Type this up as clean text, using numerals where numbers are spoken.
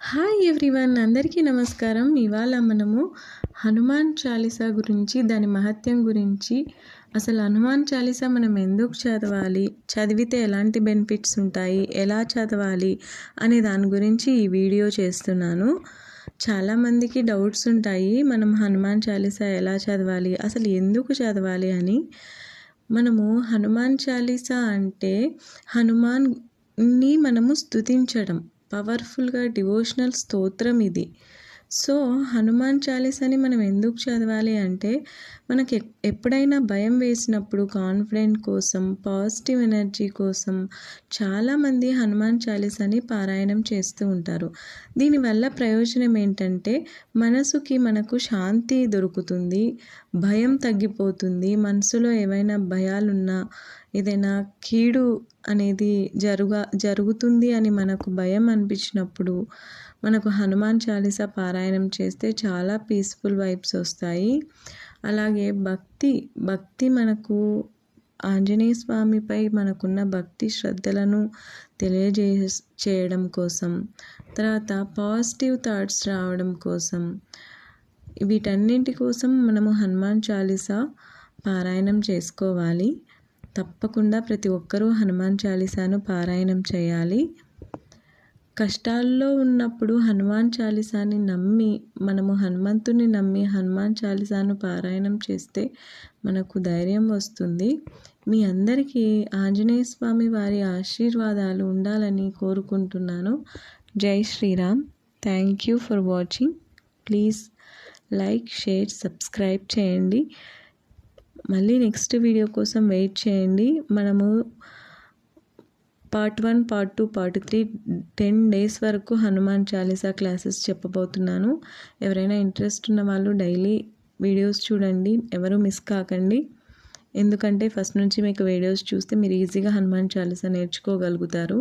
Hi everyone, అందరికీ నమస్కారం. ఇవాళ మనము హనుమాన్ చాలీసా గురించి, దాని మహత్యం గురించి, అసలు హనుమాన్ చాలీసా మనం ఎందుకు చదవాలి, చదివితే ఎలాంటి బెనిఫిట్స్ ఉంటాయి, ఎలా చదవాలి అనే దాని గురించి ఈ వీడియో చేస్తున్నాను. చాలామందికి డౌట్స్ ఉంటాయి, మనం హనుమాన్ చాలీసా ఎలా చదవాలి, అసలు ఎందుకు చదవాలి అని. మనము హనుమాన్ చాలీసా అంటే హనుమాన్ని మనము స్తుతించడం, పవర్ఫుల్గా డివోషనల్ స్తోత్రం ఇది. సో హనుమాన్ చాలీసాని మనం ఎందుకు చదవాలి అంటే, మనకి ఎప్పుడైనా భయం వేసినప్పుడు కాన్ఫిడెంట్ కోసం, పాజిటివ్ ఎనర్జీ కోసం చాలామంది హనుమాన్ చాలీసాని పారాయణం చేస్తూ ఉంటారు. దీనివల్ల ప్రయోజనం ఏంటంటే, మనకు శాంతి దొరుకుతుంది, భయం తగ్గిపోతుంది. మనసులో ఏవైనా భయాలున్నా, ఏదైనా కీడు అనేది జరుగుతుంది అని మనకు భయం అనిపించినప్పుడు మనకు హనుమాన్ చాలీసా పారాయణం చేస్తే చాలా పీస్ఫుల్ వైబ్స్ వస్తాయి. అలాగే భక్తి మనకు ఆంజనేయ స్వామిపై మనకున్న భక్తి శ్రద్ధలను చేయడం కోసం, తర్వాత పాజిటివ్ థాట్స్ రావడం కోసం, వీటన్నింటి కోసం మనము హనుమాన్ చాలీసా పారాయణం చేసుకోవాలి. తప్పకుండా ప్రతి ఒక్కరూ హనుమాన్ చాలీసాను పారాయణం చేయాలి. కష్టాల్లో ఉన్నప్పుడు హనుమాన్ చాలీసాని నమ్మి, మనము హనుమంతుని నమ్మి హనుమాన్ చాలీసాను పారాయణం చేస్తే మనకు ధైర్యం వస్తుంది. మీ అందరికీ ఆంజనేయ స్వామి వారి ఆశీర్వాదాలు ఉండాలని కోరుకుంటున్నాను. Jai Shriram. Thank you for watching. Please like, share, subscribe చేయండి. మళ్ళీ నెక్స్ట్ వీడియో కోసం వెయిట్ చేయండి. మనము పార్ట్ 1, పార్ట్ 2, పార్ట్ 3 10 days వరకు హనుమాన్ చాలీసా క్లాసెస్ చెప్పబోతున్నాను. ఎవరైనా ఇంట్రెస్ట్ ఉన్న వాళ్ళు డైలీ వీడియోస్ చూడండి, ఎవరు మిస్ కాకండి. ఎందుకంటే ఫస్ట్ నుంచి మీకు వీడియోస్ చూస్తే మీరు ఈజీగా హనుమాన్ చాలీసా నేర్చుకోగలుగుతారు.